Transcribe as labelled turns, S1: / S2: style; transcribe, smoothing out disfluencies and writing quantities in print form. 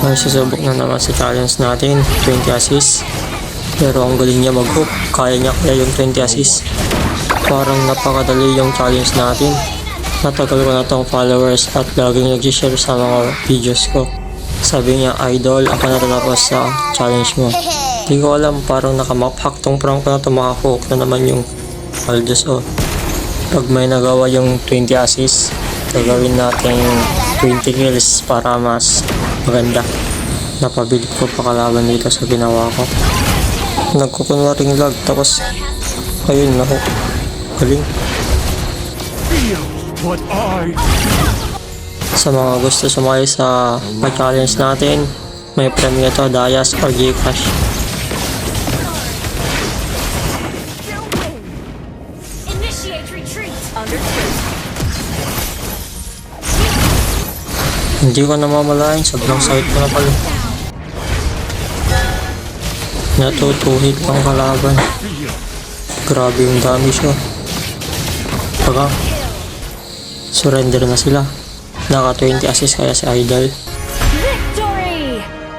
S1: May susubok na naman sa challenge natin, 20 assists. Pero ang galing niya mag-hook, kaya niya kaya yung 20 assists. Parang napakadali yung challenge natin. Matagal ko na tong followers at laging nag-share sa mga videos ko. Sabi niya, idol, ako natatapos sa challenge mo. Di ko alam, parang nakamaphak tong prank ko na to, makahook na naman yung Aldous oh. Pag may nagawa yung 20 assists, gagawin natin 20 kills para mas maganda. Napabilib ko pa kalaban dito sa ginawa ko. Nagkukunwaring lag tapos ayun nahook. Galing. Sa mga gusto sumali sa pa-challenge natin, may premium ito, Dayas or Gcash. Hindi ko namamalayan, sobrang sakit ko na pala. Natutuhid ang kalaban. Grabe yung damage ko. Surrender na sila. Naka 20 assist kaya si Idol.